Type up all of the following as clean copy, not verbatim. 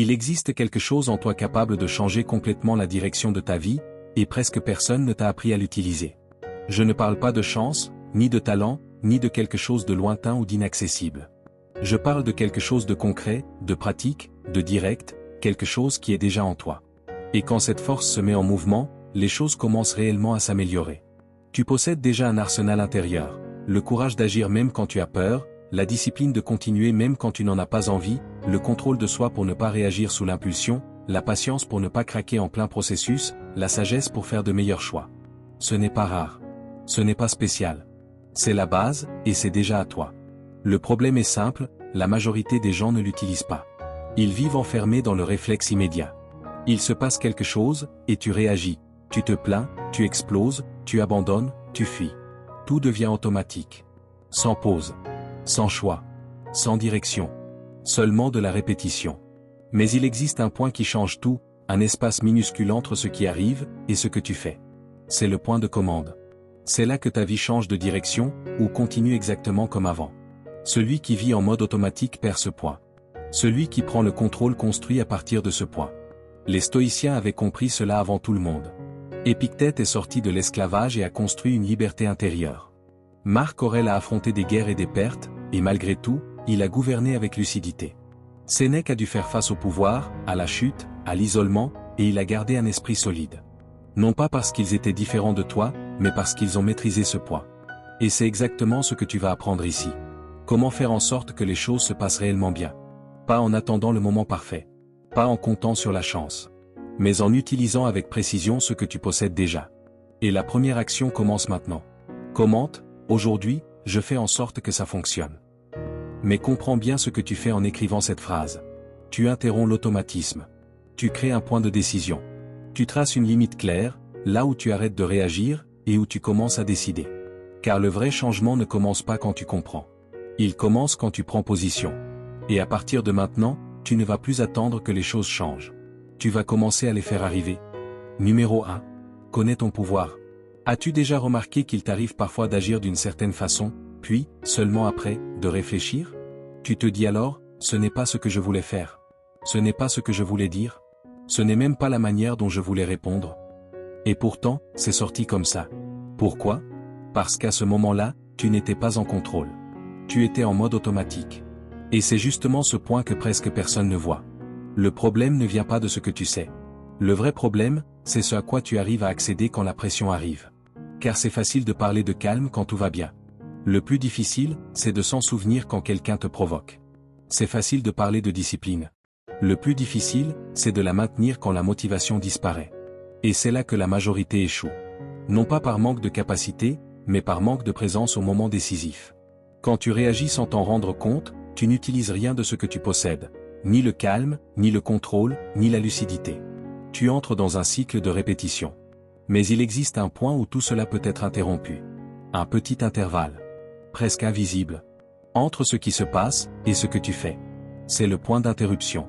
Il existe quelque chose en toi capable de changer complètement la direction de ta vie, et presque personne ne t'a appris à l'utiliser. Je ne parle pas de chance, ni de talent, ni de quelque chose de lointain ou d'inaccessible. Je parle de quelque chose de concret, de pratique, de direct, quelque chose qui est déjà en toi. Et quand cette force se met en mouvement, les choses commencent réellement à s'améliorer. Tu possèdes déjà un arsenal intérieur, le courage d'agir même quand tu as peur, la discipline de continuer même quand tu n'en as pas envie, le contrôle de soi pour ne pas réagir sous l'impulsion, la patience pour ne pas craquer en plein processus, la sagesse pour faire de meilleurs choix. Ce n'est pas rare. Ce n'est pas spécial. C'est la base, et c'est déjà à toi. Le problème est simple, la majorité des gens ne l'utilisent pas. Ils vivent enfermés dans le réflexe immédiat. Il se passe quelque chose, et tu réagis. Tu te plains, tu exploses, tu abandonnes, tu fuis. Tout devient automatique. Sans pause. Sans choix. Sans direction. Seulement de la répétition. Mais il existe un point qui change tout, un espace minuscule entre ce qui arrive, et ce que tu fais. C'est le point de commande. C'est là que ta vie change de direction, ou continue exactement comme avant. Celui qui vit en mode automatique perd ce point. Celui qui prend le contrôle construit à partir de ce point. Les stoïciens avaient compris cela avant tout le monde. Épictète est sorti de l'esclavage et a construit une liberté intérieure. Marc Aurèle a affronté des guerres et des pertes, et malgré tout, il a gouverné avec lucidité. Sénèque a dû faire face au pouvoir, à la chute, à l'isolement, et il a gardé un esprit solide. Non pas parce qu'ils étaient différents de toi, mais parce qu'ils ont maîtrisé ce point. Et c'est exactement ce que tu vas apprendre ici. Comment faire en sorte que les choses se passent réellement bien. Pas en attendant le moment parfait. Pas en comptant sur la chance. Mais en utilisant avec précision ce que tu possèdes déjà. Et la première action commence maintenant. Commente, aujourd'hui, je fais en sorte que ça fonctionne. Mais comprends bien ce que tu fais en écrivant cette phrase. Tu interromps l'automatisme. Tu crées un point de décision. Tu traces une limite claire, là où tu arrêtes de réagir, et où tu commences à décider. Car le vrai changement ne commence pas quand tu comprends. Il commence quand tu prends position. Et à partir de maintenant, tu ne vas plus attendre que les choses changent. Tu vas commencer à les faire arriver. Numéro 1. Connais ton pouvoir. As-tu déjà remarqué qu'il t'arrive parfois d'agir d'une certaine façon, puis, seulement après, de réfléchir? Tu te dis alors, ce n'est pas ce que je voulais faire. Ce n'est pas ce que je voulais dire. Ce n'est même pas la manière dont je voulais répondre. Et pourtant, c'est sorti comme ça. Pourquoi? Parce qu'à ce moment-là, tu n'étais pas en contrôle. Tu étais en mode automatique. Et c'est justement ce point que presque personne ne voit. Le problème ne vient pas de ce que tu sais. Le vrai problème, c'est ce à quoi tu arrives à accéder quand la pression arrive. Car c'est facile de parler de calme quand tout va bien. Le plus difficile, c'est de s'en souvenir quand quelqu'un te provoque. C'est facile de parler de discipline. Le plus difficile, c'est de la maintenir quand la motivation disparaît. Et c'est là que la majorité échoue. Non pas par manque de capacité, mais par manque de présence au moment décisif. Quand tu réagis sans t'en rendre compte, tu n'utilises rien de ce que tu possèdes. Ni le calme, ni le contrôle, ni la lucidité. Tu entres dans un cycle de répétition. Mais il existe un point où tout cela peut être interrompu. Un petit intervalle. Presque invisible. Entre ce qui se passe, et ce que tu fais. C'est le point d'interruption.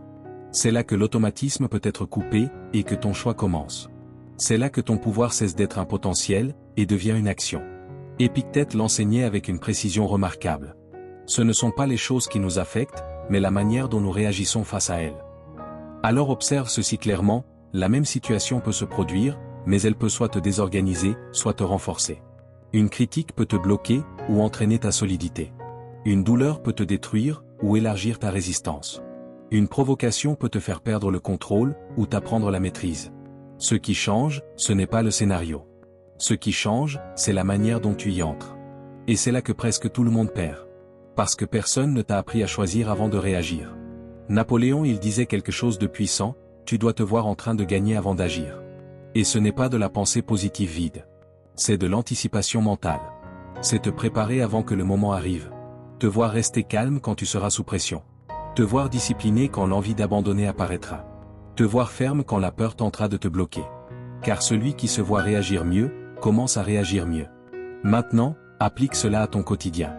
C'est là que l'automatisme peut être coupé, et que ton choix commence. C'est là que ton pouvoir cesse d'être un potentiel, et devient une action. Épictète l'enseignait avec une précision remarquable. Ce ne sont pas les choses qui nous affectent, mais la manière dont nous réagissons face à elles. Alors observe ceci clairement, la même situation peut se produire, mais elle peut soit te désorganiser, soit te renforcer. Une critique peut te bloquer, ou entraîner ta solidité. Une douleur peut te détruire, ou élargir ta résistance. Une provocation peut te faire perdre le contrôle, ou t'apprendre la maîtrise. Ce qui change, ce n'est pas le scénario. Ce qui change, c'est la manière dont tu y entres. Et c'est là que presque tout le monde perd. Parce que personne ne t'a appris à choisir avant de réagir. Napoléon il disait quelque chose de puissant, tu dois te voir en train de gagner avant d'agir. Et ce n'est pas de la pensée positive vide. C'est de l'anticipation mentale. C'est te préparer avant que le moment arrive. Te voir rester calme quand tu seras sous pression. Te voir discipliné quand l'envie d'abandonner apparaîtra. Te voir ferme quand la peur tentera de te bloquer. Car celui qui se voit réagir mieux, commence à réagir mieux. Maintenant, applique cela à ton quotidien.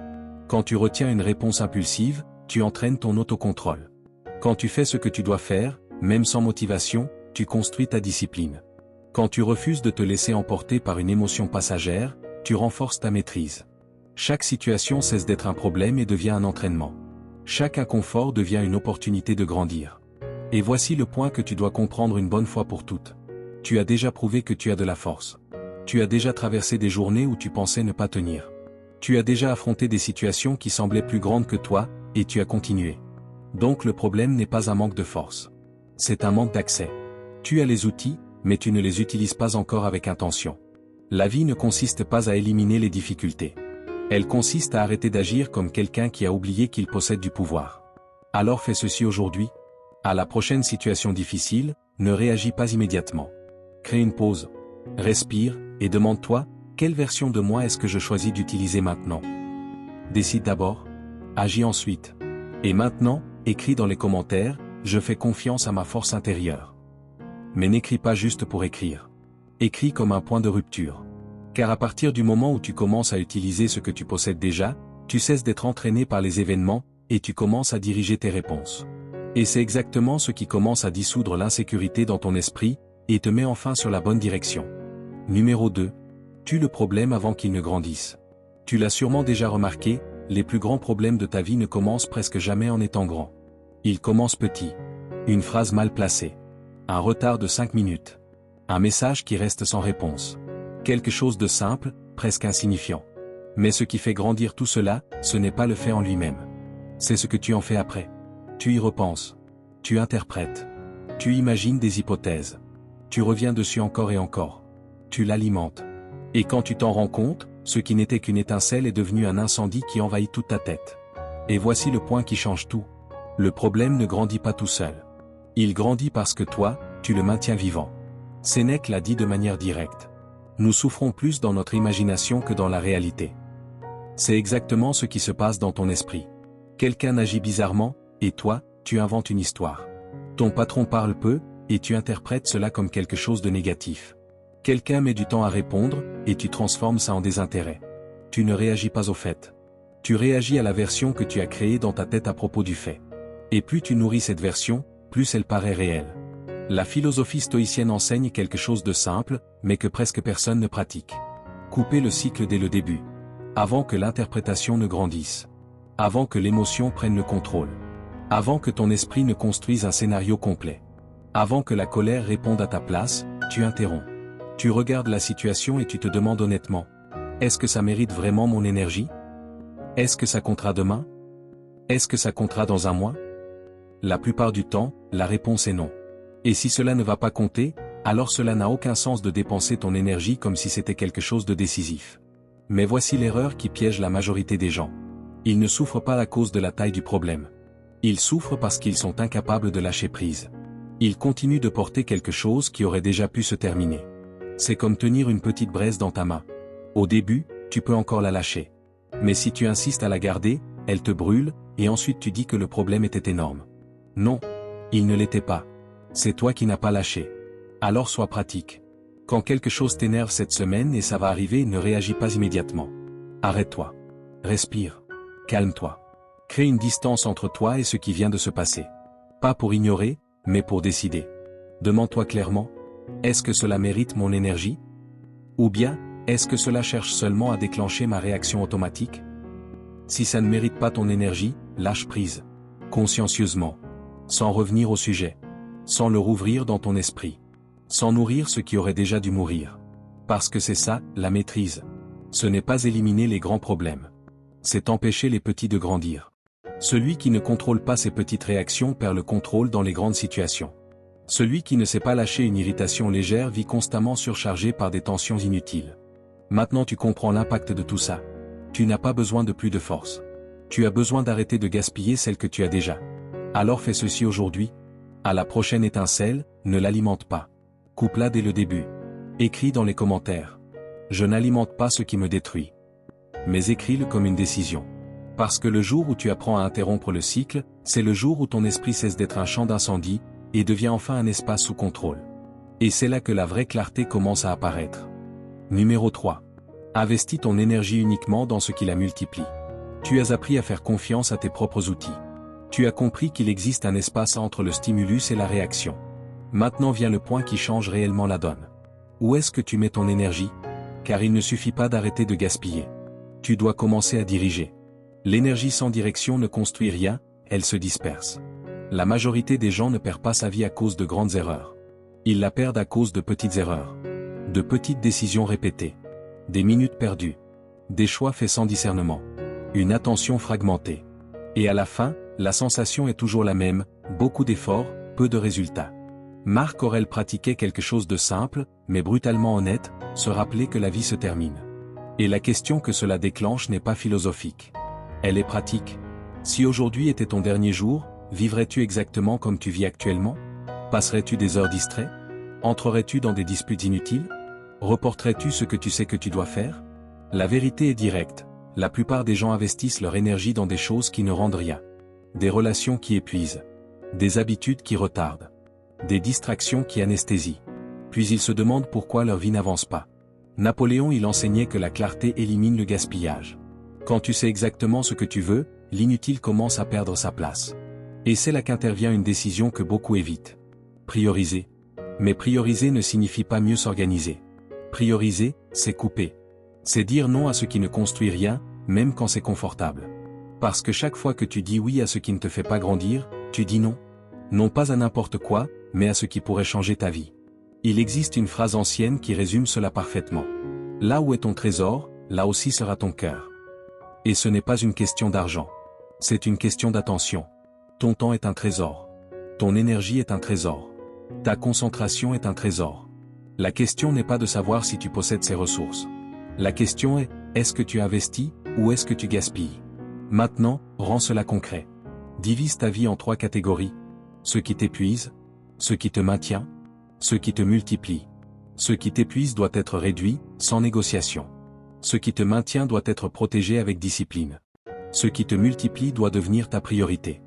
Quand tu retiens une réponse impulsive, tu entraînes ton autocontrôle. Quand tu fais ce que tu dois faire, même sans motivation, tu construis ta discipline. Quand tu refuses de te laisser emporter par une émotion passagère, tu renforces ta maîtrise. Chaque situation cesse d'être un problème et devient un entraînement. Chaque inconfort devient une opportunité de grandir. Et voici le point que tu dois comprendre une bonne fois pour toutes. Tu as déjà prouvé que tu as de la force. Tu as déjà traversé des journées où tu pensais ne pas tenir. Tu as déjà affronté des situations qui semblaient plus grandes que toi, et tu as continué. Donc le problème n'est pas un manque de force. C'est un manque d'accès. Tu as les outils, mais tu ne les utilises pas encore avec intention. La vie ne consiste pas à éliminer les difficultés. Elle consiste à arrêter d'agir comme quelqu'un qui a oublié qu'il possède du pouvoir. Alors fais ceci aujourd'hui. À la prochaine situation difficile, ne réagis pas immédiatement. Crée une pause. Respire, et demande-toi, quelle version de moi est-ce que je choisis d'utiliser maintenant? Décide d'abord. Agis ensuite. Et maintenant, écris dans les commentaires, je fais confiance à ma force intérieure. Mais n'écris pas juste pour écrire. Écris comme un point de rupture. Car à partir du moment où tu commences à utiliser ce que tu possèdes déjà, tu cesses d'être entraîné par les événements, et tu commences à diriger tes réponses. Et c'est exactement ce qui commence à dissoudre l'insécurité dans ton esprit, et te met enfin sur la bonne direction. Numéro 2. Tue le problème avant qu'il ne grandisse. Tu l'as sûrement déjà remarqué, les plus grands problèmes de ta vie ne commencent presque jamais en étant grands. Ils commencent petits. Une phrase mal placée. Un retard de 5 minutes. Un message qui reste sans réponse. Quelque chose de simple, presque insignifiant. Mais ce qui fait grandir tout cela, ce n'est pas le fait en lui-même. C'est ce que tu en fais après. Tu y repenses. Tu interprètes. Tu imagines des hypothèses. Tu reviens dessus encore et encore. Tu l'alimentes. Et quand tu t'en rends compte, ce qui n'était qu'une étincelle est devenu un incendie qui envahit toute ta tête. Et voici le point qui change tout. Le problème ne grandit pas tout seul. Il grandit parce que toi, tu le maintiens vivant. Sénèque l'a dit de manière directe. Nous souffrons plus dans notre imagination que dans la réalité. C'est exactement ce qui se passe dans ton esprit. Quelqu'un agit bizarrement, et toi, tu inventes une histoire. Ton patron parle peu, et tu interprètes cela comme quelque chose de négatif. Quelqu'un met du temps à répondre, et tu transformes ça en désintérêt. Tu ne réagis pas au fait. Tu réagis à la version que tu as créée dans ta tête à propos du fait. Et plus tu nourris cette version, plus elle paraît réelle. La philosophie stoïcienne enseigne quelque chose de simple, mais que presque personne ne pratique. Couper le cycle dès le début. Avant que l'interprétation ne grandisse. Avant que l'émotion prenne le contrôle. Avant que ton esprit ne construise un scénario complet. Avant que la colère réponde à ta place, tu interromps. Tu regardes la situation et tu te demandes honnêtement. Est-ce que ça mérite vraiment mon énergie? Est-ce que ça comptera demain? Est-ce que ça comptera dans un mois? La plupart du temps, la réponse est non. Et si cela ne va pas compter, alors cela n'a aucun sens de dépenser ton énergie comme si c'était quelque chose de décisif. Mais voici l'erreur qui piège la majorité des gens. Ils ne souffrent pas à cause de la taille du problème. Ils souffrent parce qu'ils sont incapables de lâcher prise. Ils continuent de porter quelque chose qui aurait déjà pu se terminer. C'est comme tenir une petite braise dans ta main. Au début, tu peux encore la lâcher. Mais si tu insistes à la garder, elle te brûle, et ensuite tu dis que le problème était énorme. Non, il ne l'était pas. C'est toi qui n'as pas lâché. Alors sois pratique. Quand quelque chose t'énerve cette semaine et ça va arriver, ne réagis pas immédiatement. Arrête-toi. Respire. Calme-toi. Crée une distance entre toi et ce qui vient de se passer. Pas pour ignorer, mais pour décider. Demande-toi clairement. Est-ce que cela mérite mon énergie? Ou bien, est-ce que cela cherche seulement à déclencher ma réaction automatique? Si ça ne mérite pas ton énergie, lâche prise. Consciencieusement. Sans revenir au sujet. Sans le rouvrir dans ton esprit. Sans nourrir ce qui aurait déjà dû mourir. Parce que c'est ça, la maîtrise. Ce n'est pas éliminer les grands problèmes. C'est empêcher les petits de grandir. Celui qui ne contrôle pas ses petites réactions perd le contrôle dans les grandes situations. Celui qui ne sait pas lâcher une irritation légère vit constamment surchargé par des tensions inutiles. Maintenant tu comprends l'impact de tout ça. Tu n'as pas besoin de plus de force. Tu as besoin d'arrêter de gaspiller celle que tu as déjà. Alors fais ceci aujourd'hui. À la prochaine étincelle, ne l'alimente pas. Coupe-la dès le début. Écris dans les commentaires. Je n'alimente pas ce qui me détruit. Mais écris-le comme une décision. Parce que le jour où tu apprends à interrompre le cycle, c'est le jour où ton esprit cesse d'être un champ d'incendie, et devient enfin un espace sous contrôle. Et c'est là que la vraie clarté commence à apparaître. Numéro 3. Investis ton énergie uniquement dans ce qui la multiplie. Tu as appris à faire confiance à tes propres outils. Tu as compris qu'il existe un espace entre le stimulus et la réaction. Maintenant vient le point qui change réellement la donne. Où est-ce que tu mets ton énergie? Car il ne suffit pas d'arrêter de gaspiller. Tu dois commencer à diriger. L'énergie sans direction ne construit rien, elle se disperse. La majorité des gens ne perdent pas sa vie à cause de grandes erreurs. Ils la perdent à cause de petites erreurs. De petites décisions répétées. Des minutes perdues. Des choix faits sans discernement. Une attention fragmentée. Et à la fin, la sensation est toujours la même, beaucoup d'efforts, peu de résultats. Marc Aurèle pratiquait quelque chose de simple, mais brutalement honnête, se rappeler que la vie se termine. Et la question que cela déclenche n'est pas philosophique. Elle est pratique. Si aujourd'hui était ton dernier jour, vivrais-tu exactement comme tu vis actuellement? Passerais-tu des heures distrait? Entrerais-tu dans des disputes inutiles? Reporterais-tu ce que tu sais que tu dois faire? La vérité est directe. La plupart des gens investissent leur énergie dans des choses qui ne rendent rien. Des relations qui épuisent. Des habitudes qui retardent. Des distractions qui anesthésient. Puis ils se demandent pourquoi leur vie n'avance pas. Napoléon il enseignait que la clarté élimine le gaspillage. Quand tu sais exactement ce que tu veux, l'inutile commence à perdre sa place. Et c'est là qu'intervient une décision que beaucoup évitent. Prioriser. Mais prioriser ne signifie pas mieux s'organiser. Prioriser, c'est couper. C'est dire non à ce qui ne construit rien, même quand c'est confortable. Parce que chaque fois que tu dis oui à ce qui ne te fait pas grandir, tu dis non. Non pas à n'importe quoi, mais à ce qui pourrait changer ta vie. Il existe une phrase ancienne qui résume cela parfaitement. Là où est ton trésor, là aussi sera ton cœur. Et ce n'est pas une question d'argent. C'est une question d'attention. Ton temps est un trésor. Ton énergie est un trésor. Ta concentration est un trésor. La question n'est pas de savoir si tu possèdes ces ressources. La question est que tu investis, ou est-ce que tu gaspilles? Maintenant, rends cela concret. Divise ta vie en 3 catégories. Ce qui t'épuise, ce qui te maintient, ce qui te multiplie. Ce qui t'épuise doit être réduit, sans négociation. Ce qui te maintient doit être protégé avec discipline. Ce qui te multiplie doit devenir ta priorité.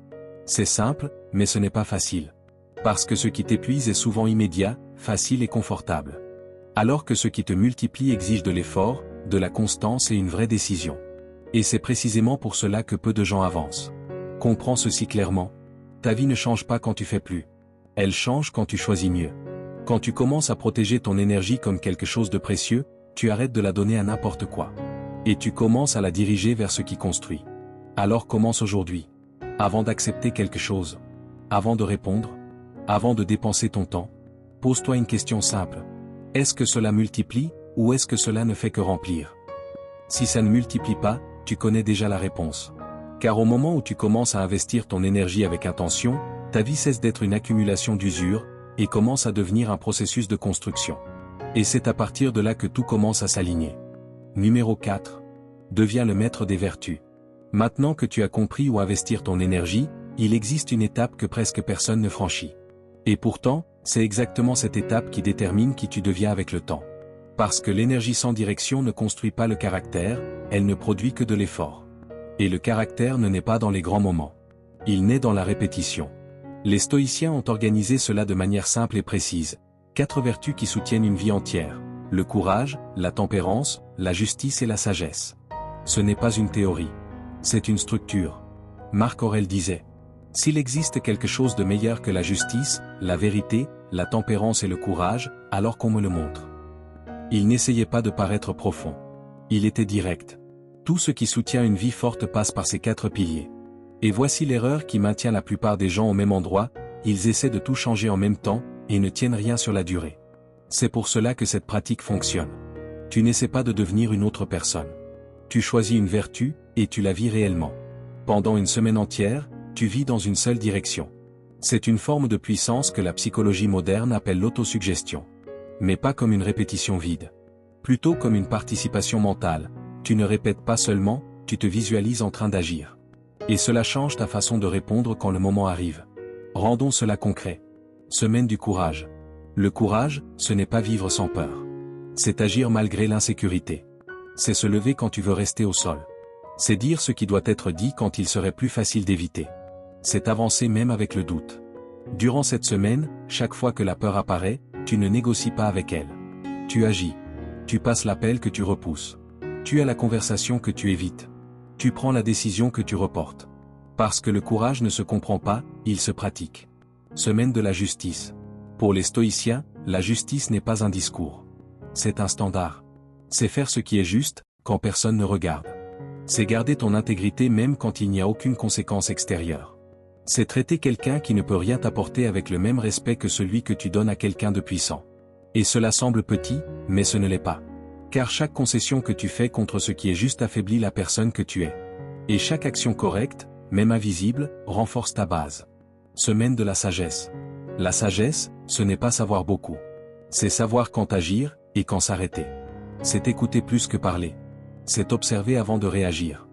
C'est simple, mais ce n'est pas facile. Parce que ce qui t'épuise est souvent immédiat, facile et confortable. Alors que ce qui te multiplie exige de l'effort, de la constance et une vraie décision. Et c'est précisément pour cela que peu de gens avancent. Comprends ceci clairement. Ta vie ne change pas quand tu fais plus. Elle change quand tu choisis mieux. Quand tu commences à protéger ton énergie comme quelque chose de précieux, tu arrêtes de la donner à n'importe quoi. Et tu commences à la diriger vers ce qui construit. Alors commence aujourd'hui. Avant d'accepter quelque chose. Avant de répondre. Avant de dépenser ton temps. Pose-toi une question simple. Est-ce que cela multiplie, ou est-ce que cela ne fait que remplir? Si ça ne multiplie pas, tu connais déjà la réponse. Car au moment où tu commences à investir ton énergie avec intention, ta vie cesse d'être une accumulation d'usure, et commence à devenir un processus de construction. Et c'est à partir de là que tout commence à s'aligner. Numéro 4. Deviens le maître des vertus. Maintenant que tu as compris où investir ton énergie, il existe une étape que presque personne ne franchit. Et pourtant, c'est exactement cette étape qui détermine qui tu deviens avec le temps. Parce que l'énergie sans direction ne construit pas le caractère, elle ne produit que de l'effort. Et le caractère ne naît pas dans les grands moments. Il naît dans la répétition. Les stoïciens ont organisé cela de manière simple et précise. 4 vertus qui soutiennent une vie entière. Le courage, la tempérance, la justice et la sagesse. Ce n'est pas une théorie. C'est une structure. Marc Aurèle disait: s'il existe quelque chose de meilleur que la justice, la vérité, la tempérance et le courage, alors qu'on me le montre. Il n'essayait pas de paraître profond. Il était direct. Tout ce qui soutient une vie forte passe par ces 4 piliers. Et voici l'erreur qui maintient la plupart des gens au même endroit, ils essaient de tout changer en même temps, et ne tiennent rien sur la durée. C'est pour cela que cette pratique fonctionne. Tu n'essaies pas de devenir une autre personne. Tu choisis une vertu, et tu la vis réellement. Pendant une semaine entière, tu vis dans une seule direction. C'est une forme de puissance que la psychologie moderne appelle l'autosuggestion. Mais pas comme une répétition vide. Plutôt comme une participation mentale. Tu ne répètes pas seulement, tu te visualises en train d'agir. Et cela change ta façon de répondre quand le moment arrive. Rendons cela concret. Semaine du courage. Le courage, ce n'est pas vivre sans peur. C'est agir malgré l'insécurité. C'est se lever quand tu veux rester au sol. C'est dire ce qui doit être dit quand il serait plus facile d'éviter. C'est avancer même avec le doute. Durant cette semaine, chaque fois que la peur apparaît, tu ne négocies pas avec elle. Tu agis. Tu passes l'appel que tu repousses. Tu as la conversation que tu évites. Tu prends la décision que tu reportes. Parce que le courage ne se comprend pas, il se pratique. Semaine de la justice. Pour les stoïciens, la justice n'est pas un discours. C'est un standard. C'est faire ce qui est juste, quand personne ne regarde. C'est garder ton intégrité même quand il n'y a aucune conséquence extérieure. C'est traiter quelqu'un qui ne peut rien t'apporter avec le même respect que celui que tu donnes à quelqu'un de puissant. Et cela semble petit, mais ce ne l'est pas. Car chaque concession que tu fais contre ce qui est juste affaiblit la personne que tu es. Et chaque action correcte, même invisible, renforce ta base. Semaine de la sagesse. La sagesse, ce n'est pas savoir beaucoup. C'est savoir quand agir, et quand s'arrêter. C'est écouter plus que parler. C'est observer avant de réagir.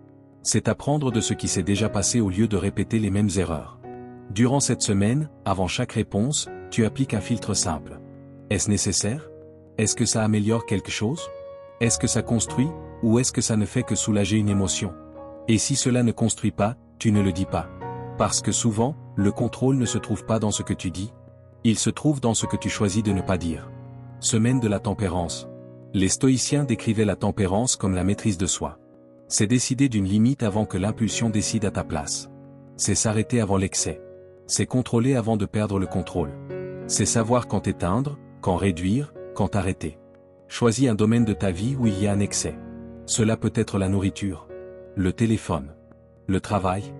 C'est apprendre de ce qui s'est déjà passé au lieu de répéter les mêmes erreurs. Durant cette semaine, avant chaque réponse, tu appliques un filtre simple. Est-ce nécessaire? Est-ce que ça améliore quelque chose? Est-ce que ça construit, ou est-ce que ça ne fait que soulager une émotion? Et si cela ne construit pas, tu ne le dis pas. Parce que souvent, le contrôle ne se trouve pas dans ce que tu dis. Il se trouve dans ce que tu choisis de ne pas dire. Semaine de la tempérance. Les stoïciens décrivaient la tempérance comme la maîtrise de soi. C'est décider d'une limite avant que l'impulsion décide à ta place. C'est s'arrêter avant l'excès. C'est contrôler avant de perdre le contrôle. C'est savoir quand éteindre, quand réduire, quand arrêter. Choisis un domaine de ta vie où il y a un excès. Cela peut être la nourriture, le téléphone, le travail,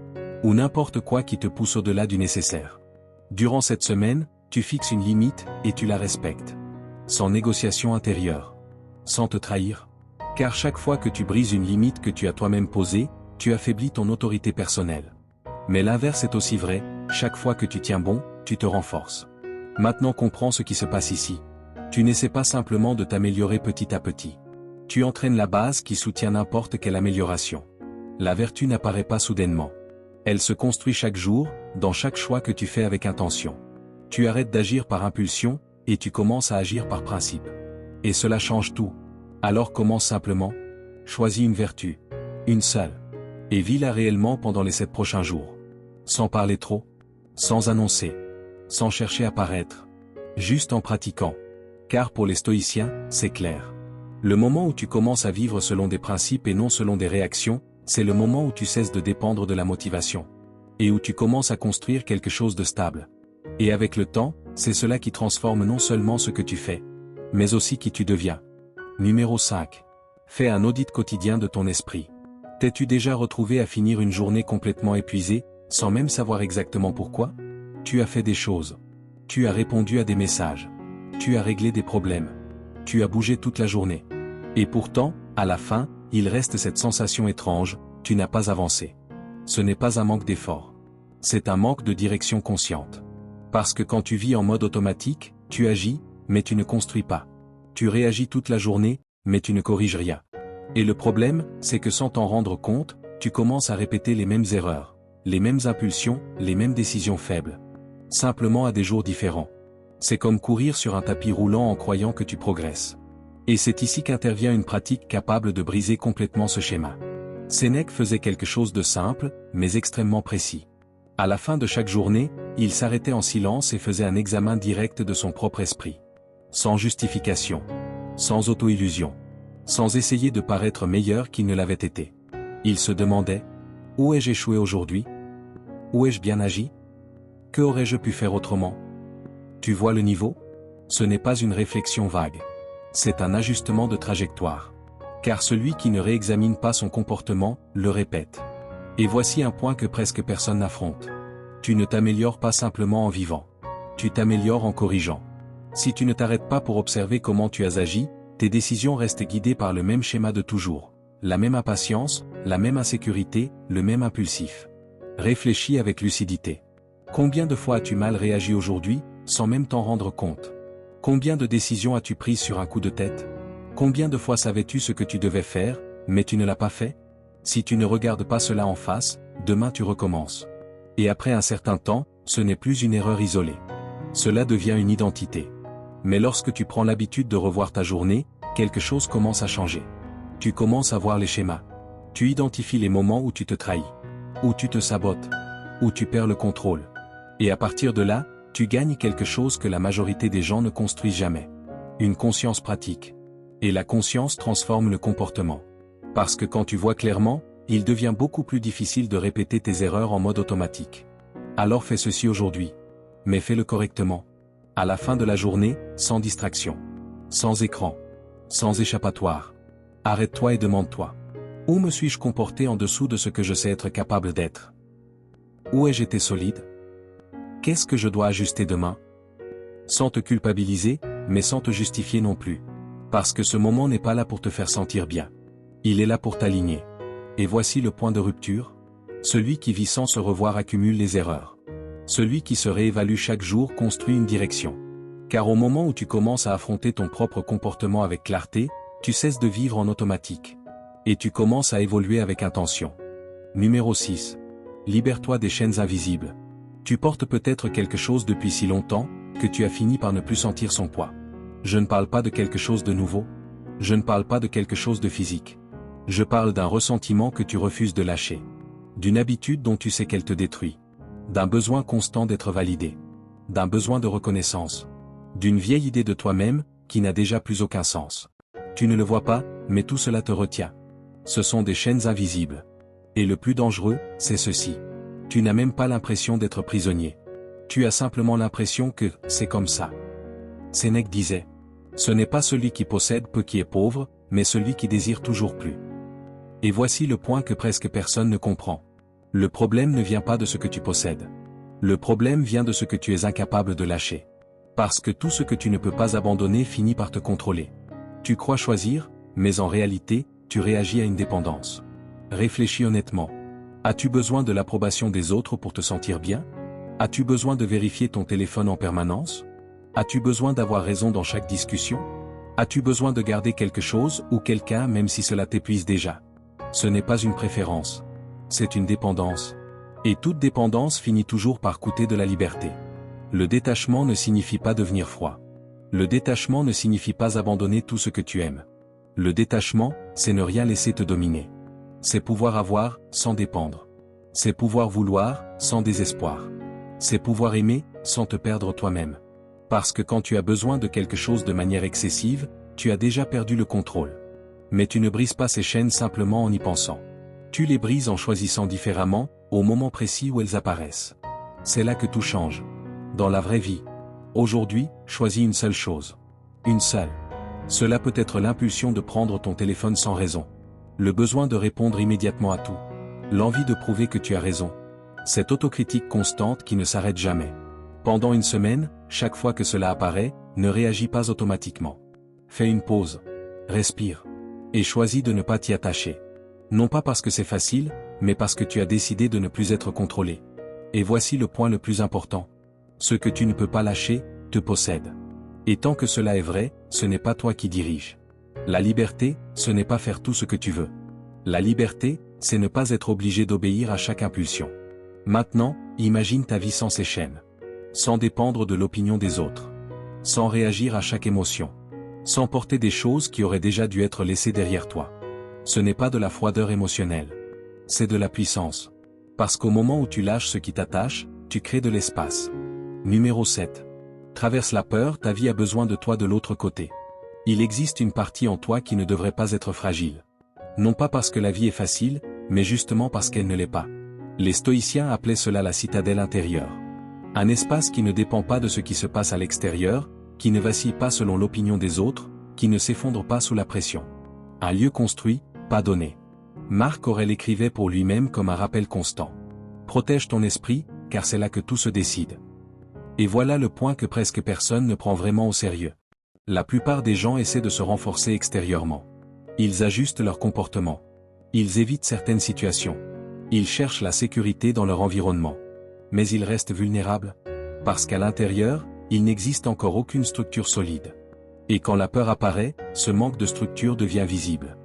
ou n'importe quoi qui te pousse au-delà du nécessaire. Durant cette semaine, tu fixes une limite et tu la respectes. Sans négociation intérieure. Sans te trahir. Car chaque fois que tu brises une limite que tu as toi-même posée, tu affaiblis ton autorité personnelle. Mais l'inverse est aussi vrai, chaque fois que tu tiens bon, tu te renforces. Maintenant comprends ce qui se passe ici. Tu n'essaies pas simplement de t'améliorer petit à petit. Tu entraînes la base qui soutient n'importe quelle amélioration. La vertu n'apparaît pas soudainement. Elle se construit chaque jour, dans chaque choix que tu fais avec intention. Tu arrêtes d'agir par impulsion, et tu commences à agir par principe. Et cela change tout. Alors commence simplement. Choisis une vertu. Une seule. Et vis-la réellement pendant les 7 prochains jours. Sans parler trop. Sans annoncer. Sans chercher à paraître. Juste en pratiquant. Car pour les stoïciens, c'est clair. Le moment où tu commences à vivre selon des principes et non selon des réactions, c'est le moment où tu cesses de dépendre de la motivation. Et où tu commences à construire quelque chose de stable. Et avec le temps, c'est cela qui transforme non seulement ce que tu fais, mais aussi qui tu deviens. Numéro 5. Fais un audit quotidien de ton esprit. T'es-tu déjà retrouvé à finir une journée complètement épuisée, sans même savoir exactement pourquoi? Tu as fait des choses. Tu as répondu à des messages. Tu as réglé des problèmes. Tu as bougé toute la journée. Et pourtant, à la fin, il reste cette sensation étrange, tu n'as pas avancé. Ce n'est pas un manque d'effort. C'est un manque de direction consciente. Parce que quand tu vis en mode automatique, tu agis, mais tu ne construis pas. Tu réagis toute la journée, mais tu ne corriges rien. Et le problème, c'est que sans t'en rendre compte, tu commences à répéter les mêmes erreurs, les mêmes impulsions, les mêmes décisions faibles. Simplement à des jours différents. C'est comme courir sur un tapis roulant en croyant que tu progresses. Et c'est ici qu'intervient une pratique capable de briser complètement ce schéma. Sénèque faisait quelque chose de simple, mais extrêmement précis. À la fin de chaque journée, il s'arrêtait en silence et faisait un examen direct de son propre esprit. Sans justification. Sans auto-illusion. Sans essayer de paraître meilleur qu'il ne l'avait été. Il se demandait, où ai-je échoué aujourd'hui? Où ai-je bien agi? Que aurais-je pu faire autrement? Tu vois le niveau? Ce n'est pas une réflexion vague. C'est un ajustement de trajectoire. Car celui qui ne réexamine pas son comportement, le répète. Et voici un point que presque personne n'affronte. Tu ne t'améliores pas simplement en vivant. Tu t'améliores en corrigeant. Si tu ne t'arrêtes pas pour observer comment tu as agi, tes décisions restent guidées par le même schéma de toujours. La même impatience, la même insécurité, le même impulsif. Réfléchis avec lucidité. Combien de fois as-tu mal réagi aujourd'hui, sans même t'en rendre compte? Combien de décisions as-tu prises sur un coup de tête? Combien de fois savais-tu ce que tu devais faire, mais tu ne l'as pas fait? Si tu ne regardes pas cela en face, demain tu recommences. Et après un certain temps, ce n'est plus une erreur isolée. Cela devient une identité. Mais lorsque tu prends l'habitude de revoir ta journée, quelque chose commence à changer. Tu commences à voir les schémas. Tu identifies les moments où tu te trahis, où tu te sabotes, où tu perds le contrôle. Et à partir de là, tu gagnes quelque chose que la majorité des gens ne construisent jamais. Une conscience pratique. Et la conscience transforme le comportement. Parce que quand tu vois clairement, il devient beaucoup plus difficile de répéter tes erreurs en mode automatique. Alors fais ceci aujourd'hui. Mais fais-le correctement. À la fin de la journée, sans distraction. Sans écran. Sans échappatoire. Arrête-toi et demande-toi. Où me suis-je comporté en dessous de ce que je sais être capable d'être? Où ai-je été solide? Qu'est-ce que je dois ajuster demain? Sans te culpabiliser, mais sans te justifier non plus. Parce que ce moment n'est pas là pour te faire sentir bien. Il est là pour t'aligner. Et voici le point de rupture. Celui qui vit sans se revoir accumule les erreurs. Celui qui se réévalue chaque jour construit une direction. Car au moment où tu commences à affronter ton propre comportement avec clarté, tu cesses de vivre en automatique. Et tu commences à évoluer avec intention. Numéro 6. Libère-toi des chaînes invisibles. Tu portes peut-être quelque chose depuis si longtemps, que tu as fini par ne plus sentir son poids. Je ne parle pas de quelque chose de nouveau. Je ne parle pas de quelque chose de physique. Je parle d'un ressentiment que tu refuses de lâcher. D'une habitude dont tu sais qu'elle te détruit. D'un besoin constant d'être validé. D'un besoin de reconnaissance. D'une vieille idée de toi-même, qui n'a déjà plus aucun sens. Tu ne le vois pas, mais tout cela te retient. Ce sont des chaînes invisibles. Et le plus dangereux, c'est ceci. Tu n'as même pas l'impression d'être prisonnier. Tu as simplement l'impression que c'est comme ça. Sénèque disait. Ce n'est pas celui qui possède peu qui est pauvre, mais celui qui désire toujours plus. Et voici le point que presque personne ne comprend. Le problème ne vient pas de ce que tu possèdes. Le problème vient de ce que tu es incapable de lâcher. Parce que tout ce que tu ne peux pas abandonner finit par te contrôler. Tu crois choisir, mais en réalité, tu réagis à une dépendance. Réfléchis honnêtement. As-tu besoin de l'approbation des autres pour te sentir bien? As-tu besoin de vérifier ton téléphone en permanence? As-tu besoin d'avoir raison dans chaque discussion? As-tu besoin de garder quelque chose ou quelqu'un même si cela t'épuise déjà? Ce n'est pas une préférence. C'est une dépendance. Et toute dépendance finit toujours par coûter de la liberté. Le détachement ne signifie pas devenir froid. Le détachement ne signifie pas abandonner tout ce que tu aimes. Le détachement, c'est ne rien laisser te dominer. C'est pouvoir avoir, sans dépendre. C'est pouvoir vouloir, sans désespoir. C'est pouvoir aimer, sans te perdre toi-même. Parce que quand tu as besoin de quelque chose de manière excessive, tu as déjà perdu le contrôle. Mais tu ne brises pas ces chaînes simplement en y pensant. Tu les brises en choisissant différemment, au moment précis où elles apparaissent. C'est là que tout change. Dans la vraie vie. Aujourd'hui, choisis une seule chose. Une seule. Cela peut être l'impulsion de prendre ton téléphone sans raison. Le besoin de répondre immédiatement à tout. L'envie de prouver que tu as raison. Cette autocritique constante qui ne s'arrête jamais. Pendant une semaine, chaque fois que cela apparaît, ne réagis pas automatiquement. Fais une pause. Respire. Et choisis de ne pas t'y attacher. Non pas parce que c'est facile, mais parce que tu as décidé de ne plus être contrôlé. Et voici le point le plus important. Ce que tu ne peux pas lâcher, te possède. Et tant que cela est vrai, ce n'est pas toi qui dirige. La liberté, ce n'est pas faire tout ce que tu veux. La liberté, c'est ne pas être obligé d'obéir à chaque impulsion. Maintenant, imagine ta vie sans ces chaînes. Sans dépendre de l'opinion des autres. Sans réagir à chaque émotion. Sans porter des choses qui auraient déjà dû être laissées derrière toi. Ce n'est pas de la froideur émotionnelle. C'est de la puissance. Parce qu'au moment où tu lâches ce qui t'attache, tu crées de l'espace. Numéro 7. Traverse la peur, ta vie a besoin de toi de l'autre côté. Il existe une partie en toi qui ne devrait pas être fragile. Non pas parce que la vie est facile, mais justement parce qu'elle ne l'est pas. Les stoïciens appelaient cela la citadelle intérieure. Un espace qui ne dépend pas de ce qui se passe à l'extérieur, qui ne vacille pas selon l'opinion des autres, qui ne s'effondre pas sous la pression. Un lieu construit, pas donné. Marc Aurèle écrivait pour lui-même comme un rappel constant. Protège ton esprit, car c'est là que tout se décide. Et voilà le point que presque personne ne prend vraiment au sérieux. La plupart des gens essaient de se renforcer extérieurement. Ils ajustent leur comportement. Ils évitent certaines situations. Ils cherchent la sécurité dans leur environnement. Mais ils restent vulnérables. Parce qu'à l'intérieur, il n'existe encore aucune structure solide. Et quand la peur apparaît, ce manque de structure devient visible.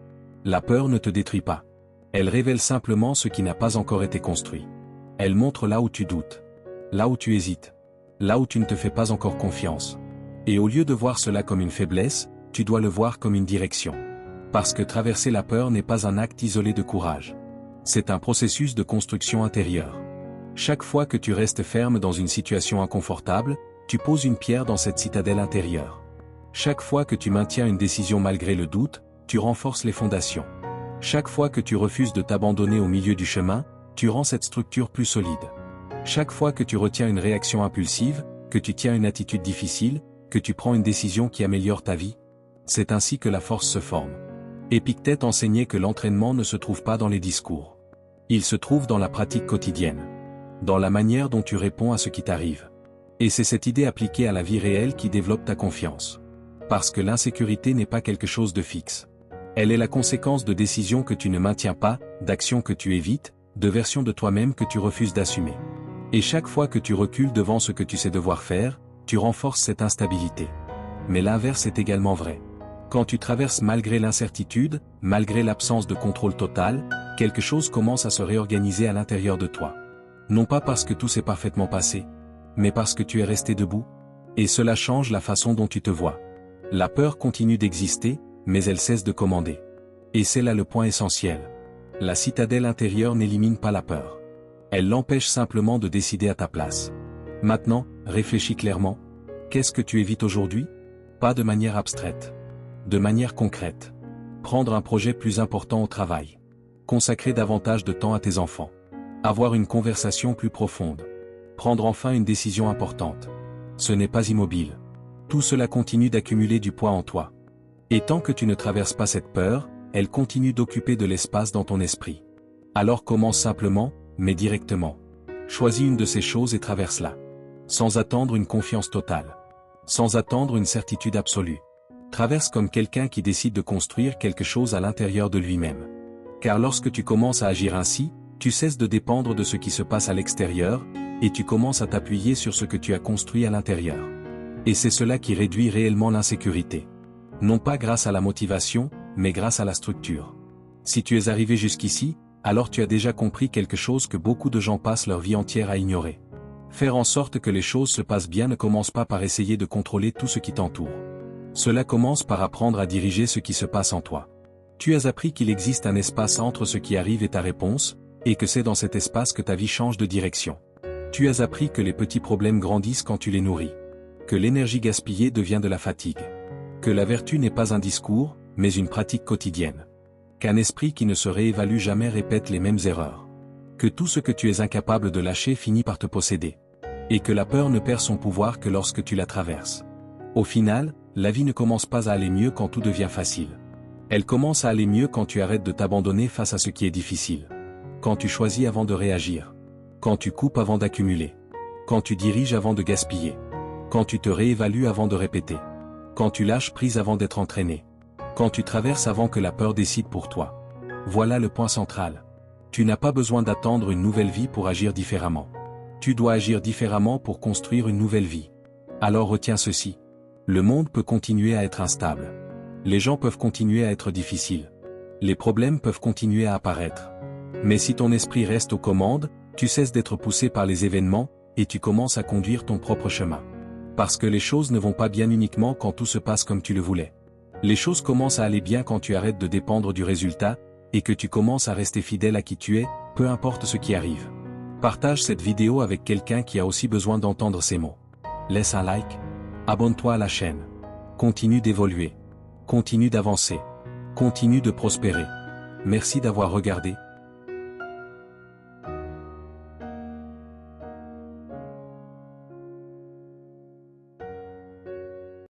La peur ne te détruit pas. Elle révèle simplement ce qui n'a pas encore été construit. Elle montre là où tu doutes. Là où tu hésites. Là où tu ne te fais pas encore confiance. Et au lieu de voir cela comme une faiblesse, tu dois le voir comme une direction. Parce que traverser la peur n'est pas un acte isolé de courage. C'est un processus de construction intérieure. Chaque fois que tu restes ferme dans une situation inconfortable, tu poses une pierre dans cette citadelle intérieure. Chaque fois que tu maintiens une décision malgré le doute, tu renforces les fondations. Chaque fois que tu refuses de t'abandonner au milieu du chemin, tu rends cette structure plus solide. Chaque fois que tu retiens une réaction impulsive, que tu tiens une attitude difficile, que tu prends une décision qui améliore ta vie, c'est ainsi que la force se forme. Épictète enseignait que l'entraînement ne se trouve pas dans les discours. Il se trouve dans la pratique quotidienne. dans la manière dont tu réponds à ce qui t'arrive. Et c'est cette idée appliquée à la vie réelle qui développe ta confiance. Parce que l'insécurité n'est pas quelque chose de fixe. Elle est la conséquence de décisions que tu ne maintiens pas, d'actions que tu évites, de versions de toi-même que tu refuses d'assumer. Et chaque fois que tu recules devant ce que tu sais devoir faire, tu renforces cette instabilité. Mais l'inverse est également vrai. Quand tu traverses malgré l'incertitude, malgré l'absence de contrôle total, quelque chose commence à se réorganiser à l'intérieur de toi. Non pas parce que tout s'est parfaitement passé, mais parce que tu es resté debout. Et cela change la façon dont tu te vois. La peur continue d'exister, mais elle cesse de commander. Et c'est là le point essentiel. La citadelle intérieure n'élimine pas la peur. Elle l'empêche simplement de décider à ta place. Maintenant, réfléchis clairement. Qu'est-ce que tu évites aujourd'hui? Pas de manière abstraite. De manière concrète. Prendre un projet plus important au travail. Consacrer davantage de temps à tes enfants. Avoir une conversation plus profonde. Prendre enfin une décision importante. Ce n'est pas immobile. Tout cela continue d'accumuler du poids en toi. Et tant que tu ne traverses pas cette peur, elle continue d'occuper de l'espace dans ton esprit. Alors commence simplement, mais directement. Choisis une de ces choses et traverse-la. Sans attendre une confiance totale. Sans attendre une certitude absolue. Traverse comme quelqu'un qui décide de construire quelque chose à l'intérieur de lui-même. Car lorsque tu commences à agir ainsi, tu cesses de dépendre de ce qui se passe à l'extérieur, et tu commences à t'appuyer sur ce que tu as construit à l'intérieur. Et c'est cela qui réduit réellement l'insécurité. Non pas grâce à la motivation, mais grâce à la structure. Si tu es arrivé jusqu'ici, alors tu as déjà compris quelque chose que beaucoup de gens passent leur vie entière à ignorer. Faire en sorte que les choses se passent bien ne commence pas par essayer de contrôler tout ce qui t'entoure. Cela commence par apprendre à diriger ce qui se passe en toi. Tu as appris qu'il existe un espace entre ce qui arrive et ta réponse, et que c'est dans cet espace que ta vie change de direction. Tu as appris que les petits problèmes grandissent quand tu les nourris. Que l'énergie gaspillée devient de la fatigue. Que la vertu n'est pas un discours, mais une pratique quotidienne. Qu'un esprit qui ne se réévalue jamais répète les mêmes erreurs. Que tout ce que tu es incapable de lâcher finit par te posséder. Et que la peur ne perd son pouvoir que lorsque tu la traverses. Au final, la vie ne commence pas à aller mieux quand tout devient facile. Elle commence à aller mieux quand tu arrêtes de t'abandonner face à ce qui est difficile. Quand tu choisis avant de réagir. Quand tu coupes avant d'accumuler. Quand tu diriges avant de gaspiller. Quand tu te réévalues avant de répéter. Quand tu lâches prise avant d'être entraîné. Quand tu traverses avant que la peur décide pour toi. Voilà le point central. Tu n'as pas besoin d'attendre une nouvelle vie pour agir différemment. Tu dois agir différemment pour construire une nouvelle vie. Alors retiens ceci. Le monde peut continuer à être instable. Les gens peuvent continuer à être difficiles. Les problèmes peuvent continuer à apparaître. Mais si ton esprit reste aux commandes, tu cesses d'être poussé par les événements, et tu commences à conduire ton propre chemin. Parce que les choses ne vont pas bien uniquement quand tout se passe comme tu le voulais. Les choses commencent à aller bien quand tu arrêtes de dépendre du résultat, et que tu commences à rester fidèle à qui tu es, peu importe ce qui arrive. Partage cette vidéo avec quelqu'un qui a aussi besoin d'entendre ces mots. Laisse un like. Abonne-toi à la chaîne. Continue d'évoluer. Continue d'avancer. Continue de prospérer. Merci d'avoir regardé.